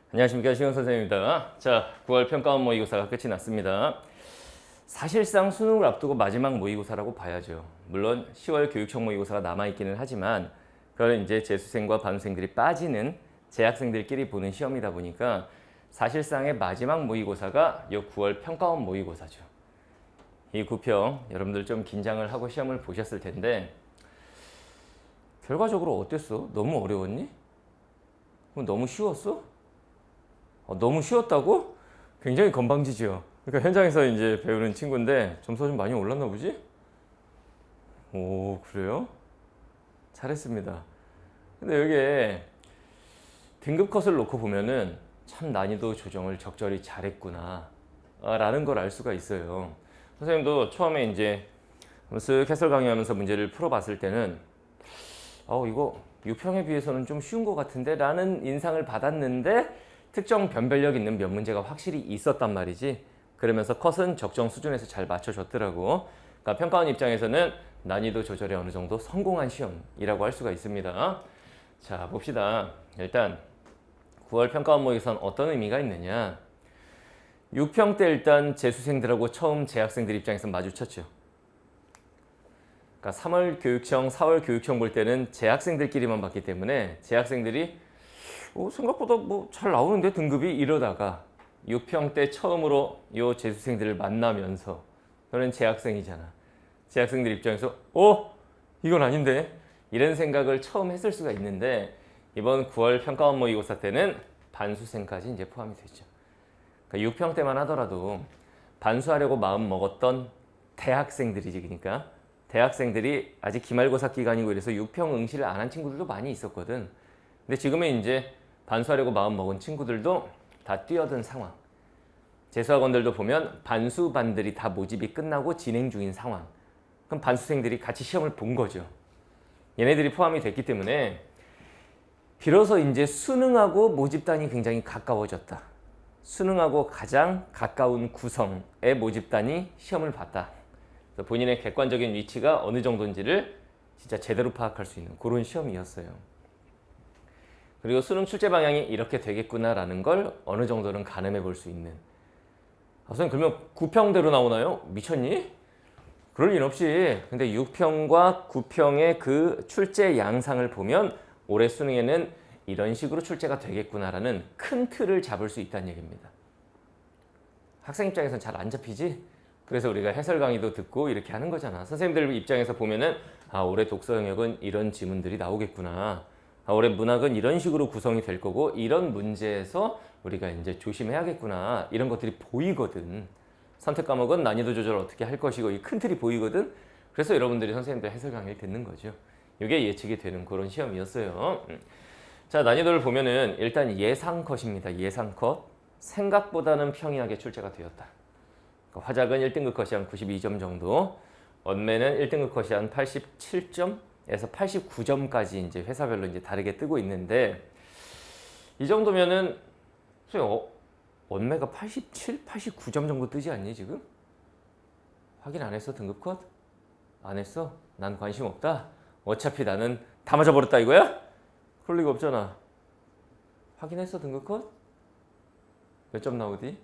안녕하십니까, 시영 선생님입니다. 자, 9월 평가원 모의고사가 끝이 났습니다. 사실상 수능을 앞두고 마지막 모의고사라고 봐야죠. 물론 10월 교육청 모의고사가 남아있기는 하지만 그건 이제 재수생과 반수생들이 빠지는 재학생들끼리 보는 시험이다 보니까 사실상의 마지막 모의고사가 이 9월 평가원 모의고사죠. 이 9평 여러분들 좀 긴장을 하고 시험을 보셨을 텐데 결과적으로 어땠어? 너무 어려웠니? 너무 쉬웠어? 너무 쉬웠다고? 굉장히 건방지죠. 그러니까 현장에서 이제 배우는 친구인데 점수가 좀 많이 올랐나 보지? 오, 그래요? 잘했습니다. 근데 여기에 등급 컷을 놓고 보면은 참 난이도 조정을 적절히 잘했구나 라는 걸 알 수가 있어요. 선생님도 처음에 이제 쓱 해설 강의하면서 문제를 풀어봤을 때는 이거 6평에 비해서는 좀 쉬운 것 같은데 라는 인상을 받았는데 특정 변별력 있는 몇 문제가 확실히 있었단 말이지. 그러면서 컷은 적정 수준에서 잘 맞춰줬더라고. 그러니까 평가원 입장에서는 난이도 조절에 어느 정도 성공한 시험이라고 할 수가 있습니다. 자, 봅시다. 일단 9월 평가원 모의고사는 어떤 의미가 있느냐. 6평 때 일단 재수생들하고 처음 재학생들 입장에서 마주쳤죠. 그러니까 3월 교육청, 4월 교육청 볼 때는 재학생들끼리만 봤기 때문에 재학생들이 생각보다 뭐 잘 나오는데 등급이 이러다가 6평 때 처음으로 요 재수생들을 만나면서 너는 재학생이잖아. 재학생들 입장에서 이건 아닌데 이런 생각을 처음 했을 수가 있는데 이번 9월 평가원 모의고사 때는 반수생까지 이제 포함이 되죠. 그러니까 6평 때만 하더라도 반수하려고 마음 먹었던 대학생들이지. 그러니까 대학생들이 아직 기말고사 기간이고 이래서 6평 응시를 안 한 친구들도 많이 있었거든. 근데 지금은 이제 반수하려고 마음 먹은 친구들도 다 뛰어든 상황. 재수학원들도 보면 반수반들이 다 모집이 끝나고 진행 중인 상황. 그럼 반수생들이 같이 시험을 본 거죠. 얘네들이 포함이 됐기 때문에 비로소 이제 수능하고 모집단이 굉장히 가까워졌다. 수능하고 가장 가까운 구성의 모집단이 시험을 봤다. 그래서 본인의 객관적인 위치가 어느 정도인지를 진짜 제대로 파악할 수 있는 그런 시험이었어요. 그리고 수능 출제 방향이 이렇게 되겠구나라는 걸 어느 정도는 가늠해 볼 수 있는. 선생님 그러면 9평대로 나오나요? 미쳤니? 그럴 일 없이. 근데 6평과 9평의 그 출제 양상을 보면 올해 수능에는 이런 식으로 출제가 되겠구나라는 큰 틀을 잡을 수 있다는 얘기입니다. 학생 입장에서는 잘 안 잡히지? 그래서 우리가 해설 강의도 듣고 이렇게 하는 거잖아. 선생님들 입장에서 보면은 올해 독서 영역은 이런 지문들이 나오겠구나. 올해 문학은 이런 식으로 구성이 될 거고 이런 문제에서 우리가 이제 조심해야겠구나 이런 것들이 보이거든. 선택 과목은 난이도 조절을 어떻게 할 것이고 이 큰 틀이 보이거든. 그래서 여러분들이 선생님들 해설 강의를 듣는 거죠. 이게 예측이 되는 그런 시험이었어요. 자, 난이도를 보면은 일단 예상 컷입니다. 예상 컷. 생각보다는 평이하게 출제가 되었다. 그러니까 화작은 1등급 컷이 한 92점 정도, 언매는 1등급 컷이 한 87점 에서 89점까지 이제 회사별로 이제 다르게 뜨고 있는데 이 정도면은 원매가 87, 89점 정도 뜨지 않니 지금? 확인 안 했어 등급 컷? 안 했어? 난 관심 없다. 어차피 나는 다 맞아버렸다 이거야? 그럴 리가 없잖아. 확인했어 등급 컷? 몇 점 나오디?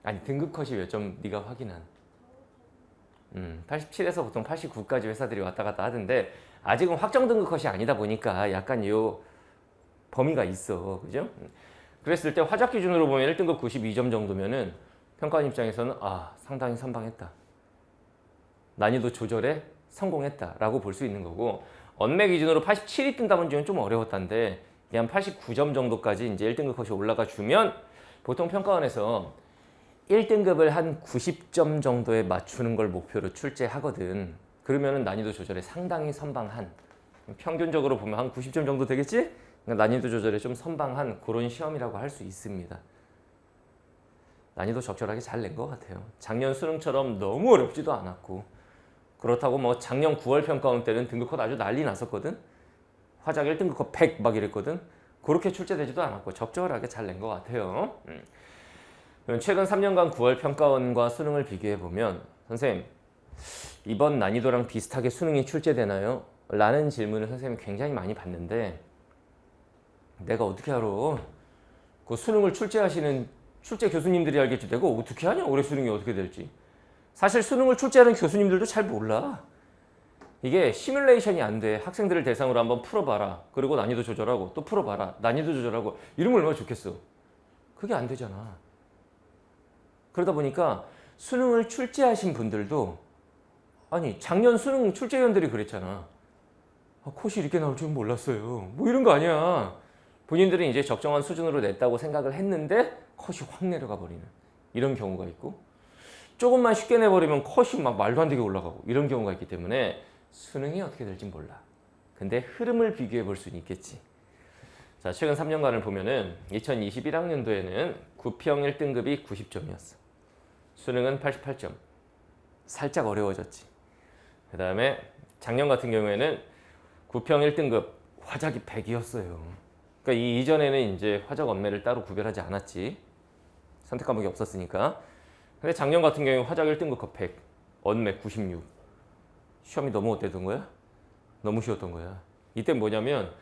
아니 등급 컷이 몇 점 네가 확인한? 87에서 보통 89까지 회사들이 왔다 갔다 하던데 아직은 확정 등급 컷이 아니다 보니까 약간 요 범위가 있어. 그죠? 그랬을 때 화작 기준으로 보면 1등급 92점 정도면은 평가원 입장에서는 상당히 선방했다. 난이도 조절에 성공했다라고 볼 수 있는 거고, 언매 기준으로 87이 뜬다 문제는 좀 어려웠단데 이게 한 89점 정도까지 이제 1등급 컷이 올라가 주면 보통 평가원에서 1등급을 한 90점 정도에 맞추는 걸 목표로 출제하거든. 그러면은 난이도 조절에 상당히 선방한, 평균적으로 보면 한 90점 정도 되겠지? 그러니까 난이도 조절에 좀 선방한 그런 시험이라고 할 수 있습니다. 난이도 적절하게 잘 낸 것 같아요. 작년 수능처럼 너무 어렵지도 않았고, 그렇다고 뭐 작년 9월 평가원 때는 등급 컷 아주 난리 났었거든. 화작 1등급 컷 100 막 이랬거든. 그렇게 출제되지도 않았고 적절하게 잘 낸 것 같아요. 최근 3년간 9월 평가원과 수능을 비교해보면 선생님 이번 난이도랑 비슷하게 수능이 출제되나요? 라는 질문을 선생님이 굉장히 많이 받는데 내가 어떻게 알아? 그 수능을 출제하시는 출제 교수님들이 알겠지. 내가 어떻게 하냐? 올해 수능이 어떻게 될지. 사실 수능을 출제하는 교수님들도 잘 몰라. 이게 시뮬레이션이 안 돼. 학생들을 대상으로 한번 풀어봐라. 그리고 난이도 조절하고 또 풀어봐라. 난이도 조절하고 이러면 얼마나 좋겠어. 그게 안 되잖아. 그러다 보니까 수능을 출제하신 분들도 아니 작년 수능 출제위원들이 그랬잖아. 컷이 이렇게 나올 줄은 몰랐어요. 뭐 이런 거 아니야. 본인들은 이제 적정한 수준으로 냈다고 생각을 했는데 컷이 확 내려가 버리는 이런 경우가 있고 조금만 쉽게 내버리면 컷이 막 말도 안 되게 올라가고 이런 경우가 있기 때문에 수능이 어떻게 될지 몰라. 근데 흐름을 비교해 볼 수는 있겠지. 자, 최근 3년간을 보면은 2021학년도에는 9평 1등급이 90점이었어. 수능은 88점. 살짝 어려워졌지. 그 다음에 작년 같은 경우에는 9평 1등급 화작이 100이었어요. 그러니까 이 이전에는 이제 화작 언매를 따로 구별하지 않았지. 선택 과목이 없었으니까. 근데 작년 같은 경우에 화작 1등급 100, 언매 96. 시험이 너무 어땠던 거야? 너무 쉬웠던 거야. 이때 뭐냐면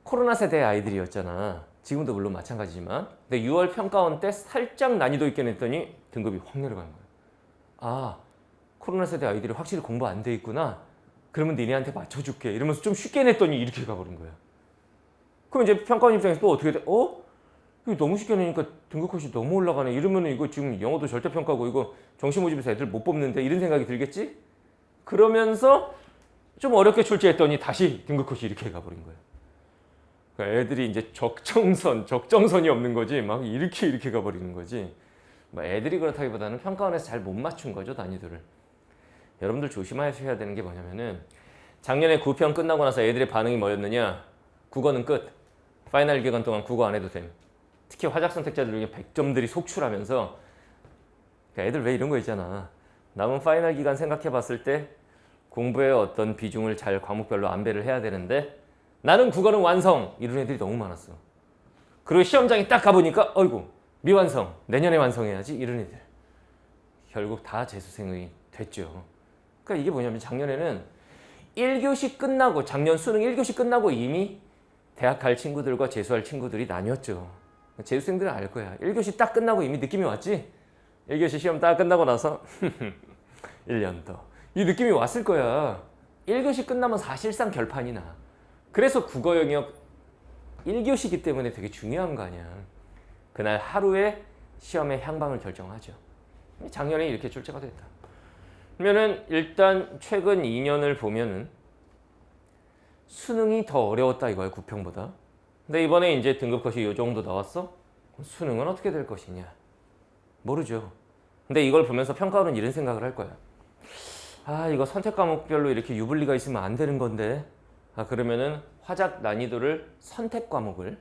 코로나 세대의 아이들이었잖아. 지금도 물론 마찬가지지만. 근데 6월 평가원 때 살짝 난이도 있게 냈더니 등급이 확 내려가는 거야. 아, 코로나 세대 아이들이 확실히 공부 안 돼 있구나. 그러면 니네한테 맞춰줄게. 이러면서 좀 쉽게 냈더니 이렇게 가버린 거야. 그럼 이제 평가원 입장에서 또 어떻게 돼? 이거 너무 쉽게 내니까 등급 컷이 너무 올라가네. 이러면은 이거 지금 영어도 절대평가고 이거 정시 모집에서 애들 못 뽑는데 이런 생각이 들겠지? 그러면서 좀 어렵게 출제했더니 다시 등급 컷이 이렇게 가버린 거야. 그러니까 애들이 이제 적정선이 없는 거지. 막 이렇게 가버리는 거지. 뭐 애들이 그렇다기보다는 평가원에서 잘 못 맞춘 거죠, 난이도를. 여러분들 조심하셔야 되는 게 뭐냐면은 작년에 9평 끝나고 나서 애들의 반응이 뭐였느냐? 국어는 끝. 파이널 기간 동안 국어 안 해도 됨. 특히 화작 선택자들 중에 100점들이 속출하면서 그러니까 애들 왜 이런 거 있잖아. 남은 파이널 기간 생각해 봤을 때 공부의 어떤 비중을 잘 과목별로 안배를 해야 되는데 나는 국어는 완성! 이런 애들이 너무 많았어. 그리고 시험장에 딱 가보니까 어이구 미완성, 내년에 완성해야지 이런 애들. 결국 다 재수생이 됐죠. 그러니까 이게 뭐냐면 작년에는 1교시 끝나고 작년 수능 1교시 끝나고 이미 대학 갈 친구들과 재수할 친구들이 나뉘었죠. 재수생들은 알 거야. 1교시 딱 끝나고 이미 느낌이 왔지? 1교시 시험 딱 끝나고 나서 1년 더. 이 느낌이 왔을 거야. 1교시 끝나면 사실상 결판이 나. 그래서 국어 영역 1교시이기 때문에 되게 중요한 거 아니야. 그날 하루에 시험의 향방을 결정하죠. 작년에 이렇게 출제가 됐다. 그러면은 일단 최근 2년을 보면은 수능이 더 어려웠다 이거야, 9평보다. 근데 이번에 이제 등급 컷이 이 정도 나왔어? 수능은 어떻게 될 것이냐? 모르죠. 근데 이걸 보면서 평가원은 이런 생각을 할 거야. 이거 선택 과목별로 이렇게 유불리가 있으면 안 되는 건데. 그러면은 화작 난이도를 선택 과목을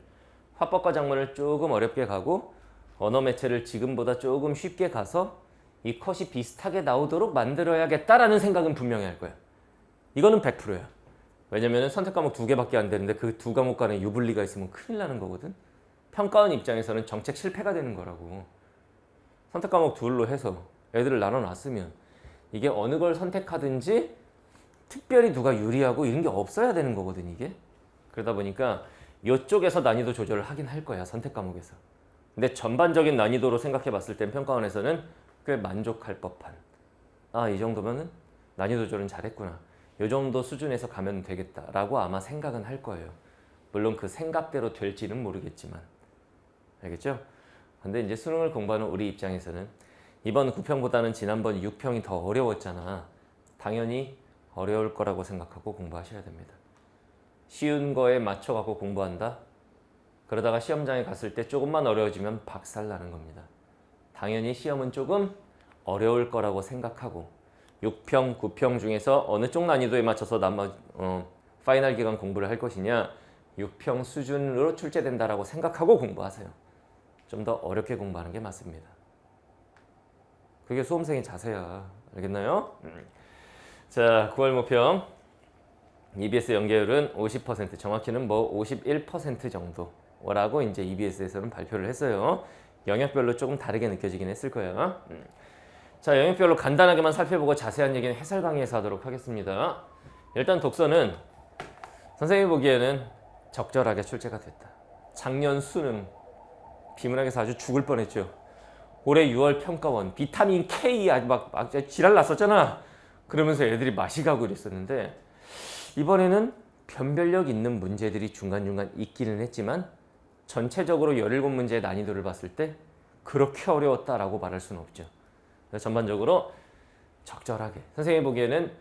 화법과 작문을 조금 어렵게 가고 언어 매체를 지금보다 조금 쉽게 가서 이 컷이 비슷하게 나오도록 만들어야겠다라는 생각은 분명히 할 거야. 이거는 100%야. 왜냐면 선택 과목 2개밖에 안 되는데 그 2과목 간에 유불리가 있으면 큰일 나는 거거든. 평가원 입장에서는 정책 실패가 되는 거라고. 선택 과목 둘로 해서 애들을 나눠놨으면 이게 어느 걸 선택하든지 특별히 누가 유리하고 이런 게 없어야 되는 거거든 이게. 그러다 보니까 이쪽에서 난이도 조절을 하긴 할 거야, 선택 과목에서. 근데 전반적인 난이도로 생각해 봤을 땐 평가원에서는 꽤 만족할 법한, 이 정도면은 난이도 조절은 잘했구나, 이 정도 수준에서 가면 되겠다라고 아마 생각은 할 거예요. 물론 그 생각대로 될지는 모르겠지만. 알겠죠? 근데 이제 수능을 공부하는 우리 입장에서는 이번 9평보다는 지난번 6평이 더 어려웠잖아. 당연히 어려울 거라고 생각하고 공부하셔야 됩니다. 쉬운 거에 맞춰갖고 공부한다? 그러다가 시험장에 갔을 때 조금만 어려워지면 박살나는 겁니다. 당연히 시험은 조금 어려울 거라고 생각하고 6평, 9평 중에서 어느 쪽 난이도에 맞춰서 파이널 기간 공부를 할 것이냐, 6평 수준으로 출제된다라고 생각하고 공부하세요. 좀 더 어렵게 공부하는 게 맞습니다. 그게 수험생의 자세야. 알겠나요? 자, 9월 모평 EBS 연계율은 50%, 정확히는 51% 정도라고 이제 EBS에서는 발표를 했어요. 영역별로 조금 다르게 느껴지긴 했을 거예요. 자, 영역별로 간단하게만 살펴보고 자세한 얘기는 해설 강의에서 하도록 하겠습니다. 일단 독서는 선생님이 보기에는 적절하게 출제가 됐다. 작년 수능 비문학에서 아주 죽을 뻔했죠. 올해 6월 평가원 비타민 K 아주 막 지랄 났었잖아. 그러면서 애들이 맛이 가고 이랬었는데 이번에는 변별력 있는 문제들이 중간중간 있기는 했지만 전체적으로 17문제의 난이도를 봤을 때 그렇게 어려웠다라고 말할 수는 없죠. 그래서 전반적으로 적절하게 선생님이 보기에는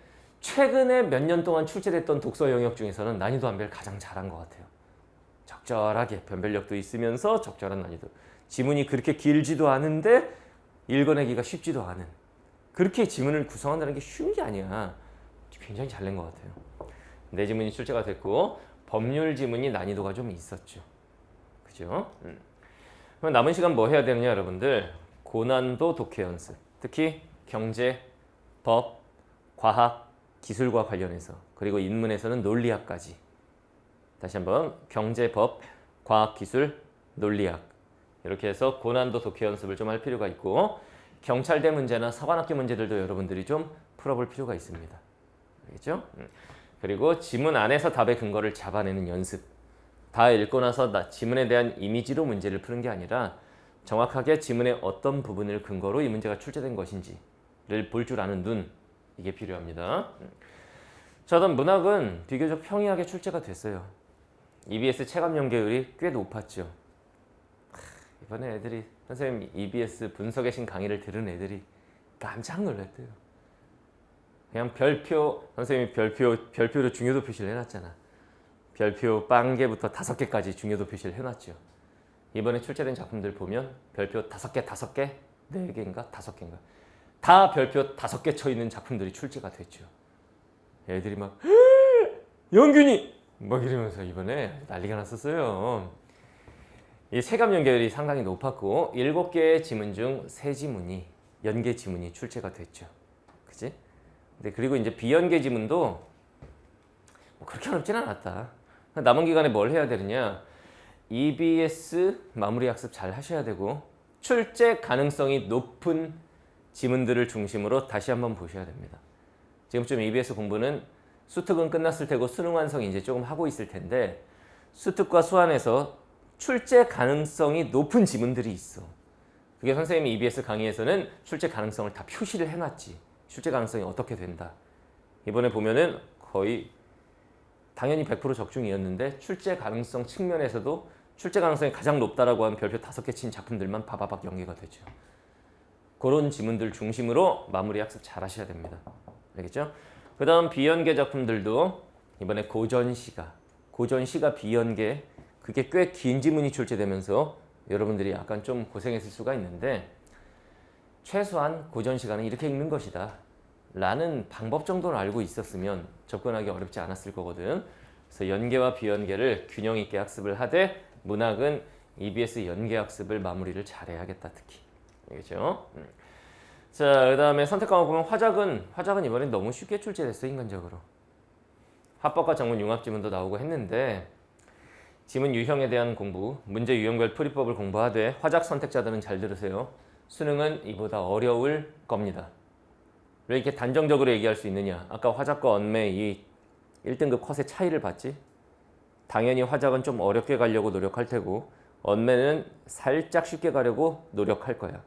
최근에 몇 년 동안 출제됐던 독서 영역 중에서는 난이도 한별 가장 잘한 것 같아요. 적절하게 변별력도 있으면서 적절한 난이도. 지문이 그렇게 길지도 않은데 읽어내기가 쉽지도 않은 그렇게 지문을 구성한다는 게 쉬운 게 아니야. 굉장히 잘 낸 것 같아요. 네 지문이 출제가 됐고 법률 지문이 난이도가 좀 있었죠. 그죠? 그럼 남은 시간 뭐 해야 되느냐 여러분들. 고난도 독해 연습. 특히 경제, 법, 과학, 기술과 관련해서 그리고 인문에서는 논리학까지. 다시 한번 경제, 법, 과학, 기술, 논리학 이렇게 해서 고난도 독해 연습을 좀 할 필요가 있고 경찰대 문제나 사관학교 문제들도 여러분들이 좀 풀어볼 필요가 있습니다. 알겠죠? 그리고 지문 안에서 답의 근거를 잡아내는 연습. 다 읽고 나서 지문에 대한 이미지로 문제를 푸는 게 아니라 정확하게 지문의 어떤 부분을 근거로 이 문제가 출제된 것인지를 볼 줄 아는 눈. 이게 필요합니다. 저는 문학은 비교적 평이하게 출제가 됐어요. EBS 체감 연계율이 꽤 높았죠. 이번에 애들이 선생님 EBS 분석의 신 강의를 들은 애들이 깜짝 놀랐대요. 그냥 별표 선생님이 별표로 중요도 표시를 해놨잖아. 별표 빵개부터 5개까지 중요도 표시를 해놨죠. 이번에 출제된 작품들 보면 별표 5개, 4개인가 5개인가 다 별표 5개 쳐 있는 작품들이 출제가 됐죠. 애들이 막 영균이 막 이러면서 이번에 난리가 났었어요. 이 체감 연계율이 상당히 높았고 7개의 지문 중 3지문이 연계 지문이 출제가 됐죠. 그지? 근데 그리고 이제 비연계 지문도 뭐 그렇게 어렵진 않았다. 남은 기간에 뭘 해야 되느냐? EBS 마무리 학습 잘 하셔야 되고 출제 가능성이 높은 지문들을 중심으로 다시 한번 보셔야 됩니다. 지금쯤 EBS 공부는 수특은 끝났을 테고 수능 완성이 이제 조금 하고 있을 텐데 수특과 수완에서 출제 가능성이 높은 지문들이 있어. 그게 선생님이 EBS 강의에서는 출제 가능성을 다 표시를 해놨지. 출제 가능성이 어떻게 된다. 이번에 보면은 거의 당연히 100% 적중이었는데 출제 가능성 측면에서도 출제 가능성이 가장 높다라고 한 별표 5개 친 작품들만 바바박 연계가 되죠. 그런 지문들 중심으로 마무리 학습 잘 하셔야 됩니다. 알겠죠? 그 다음 비연계 작품들도 이번에 고전시가 비연계 그게 꽤 긴 지문이 출제되면서 여러분들이 약간 좀 고생했을 수가 있는데 최소한 고전시가는 이렇게 읽는 것이다 라는 방법 정도는 알고 있었으면 접근하기 어렵지 않았을 거거든. 그래서 연계와 비연계를 균형 있게 학습을 하되 문학은 EBS 연계 학습을 마무리를 잘해야겠다 특히. 알겠죠? 자, 그 다음에 선택 과목 보면 화작은 이번엔 너무 쉽게 출제됐어 인간적으로. 합법과 정문 융합 지문도 나오고 했는데 지문 유형에 대한 공부, 문제 유형별 풀이법을 공부하되 화작 선택자들은 잘 들으세요. 수능은 이보다 어려울 겁니다. 왜 이렇게 단정적으로 얘기할 수 있느냐? 아까 화작과 언매 이 1등급 컷의 차이를 봤지? 당연히 화작은 좀 어렵게 가려고 노력할 테고 언매는 살짝 쉽게 가려고 노력할 거야.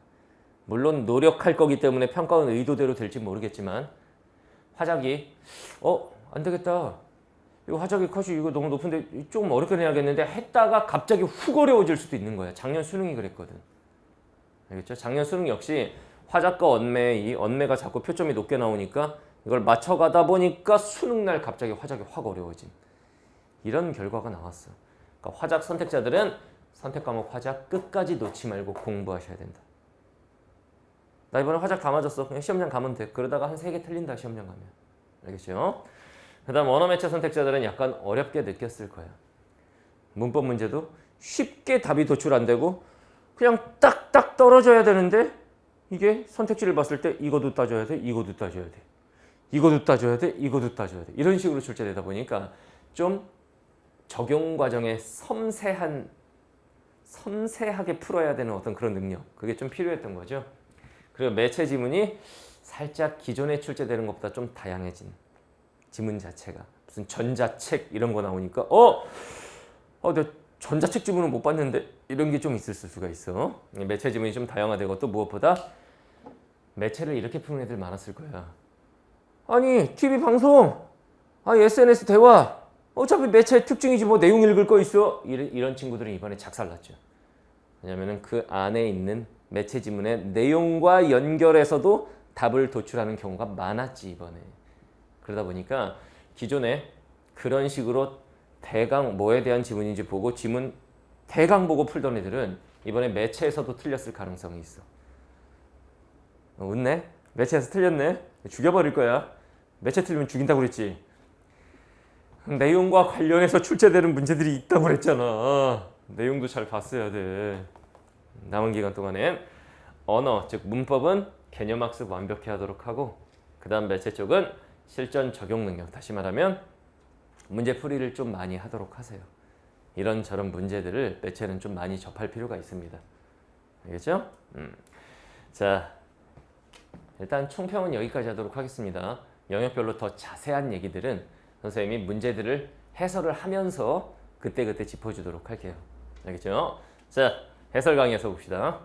물론 노력할 거기 때문에 평가원 의도대로 될지 모르겠지만 화작이 안 되겠다. 이거 화작의 컷이 이거 너무 높은데 조금 어렵게 내야겠는데 했다가 갑자기 훅 어려워질 수도 있는 거야. 작년 수능이 그랬거든. 알겠죠? 작년 수능 역시 화작과 이 언매가 자꾸 표점이 높게 나오니까 이걸 맞춰가다 보니까 수능날 갑자기 화작이 확 어려워진 이런 결과가 나왔어. 그러니까 화작 선택자들은 선택 과목 화작 끝까지 놓지 말고 공부하셔야 된다. 나 이번에 화작 다 맞았어. 그냥 시험장 가면 돼. 그러다가 한 3개 틀린다 시험장 가면. 알겠죠? 그 다음 언어 매체 선택자들은 약간 어렵게 느꼈을 거야. 문법 문제도 쉽게 답이 도출 안 되고 그냥 딱딱 떨어져야 되는데 이게 선택지를 봤을 때 이것도 따져야 돼, 이것도 따져야 돼, 이것도 따져야 돼, 이것도 따져야 돼. 이런 식으로 출제되다 보니까 좀 적용 과정에 섬세하게 풀어야 되는 어떤 그런 능력. 그게 좀 필요했던 거죠. 그리고 매체 지문이 살짝 기존에 출제되는 것보다 좀 다양해진 지문 자체가 무슨 전자책 이런 거 나오니까 내가 전자책 지문은 못 봤는데 이런 게 좀 있을 수가 있어. 매체 지문이 좀 다양화되고 또 무엇보다 매체를 이렇게 푸는 애들 많았을 거야. 아니 TV 방송, SNS 대화, 어차피 매체 특징이지 뭐 내용 읽을 거 있어. 이런 친구들은 이번에 작살났죠. 왜냐면은 그 안에 있는 매체 지문의 내용과 연결해서도 답을 도출하는 경우가 많았지 이번에. 그러다 보니까 기존에 그런 식으로 대강 뭐에 대한 지문인지 보고 지문 대강 보고 풀던 애들은 이번에 매체에서도 틀렸을 가능성이 있어. 웃네? 매체에서 틀렸네? 죽여버릴 거야. 매체 틀리면 죽인다고 그랬지. 내용과 관련해서 출제되는 문제들이 있다고 그랬잖아. 내용도 잘 봤어야 돼. 남은 기간 동안엔 언어, 즉 문법은 개념학습 완벽히 하도록 하고 그 다음 매체 쪽은 실전 적용 능력, 다시 말하면 문제 풀이를 좀 많이 하도록 하세요. 이런저런 문제들을 매체는 좀 많이 접할 필요가 있습니다. 알겠죠? 자, 일단 총평은 여기까지 하도록 하겠습니다. 영역별로 더 자세한 얘기들은 선생님이 문제들을 해설을 하면서 그때그때 짚어주도록 할게요. 알겠죠? 자, 해설 강의에서 봅시다.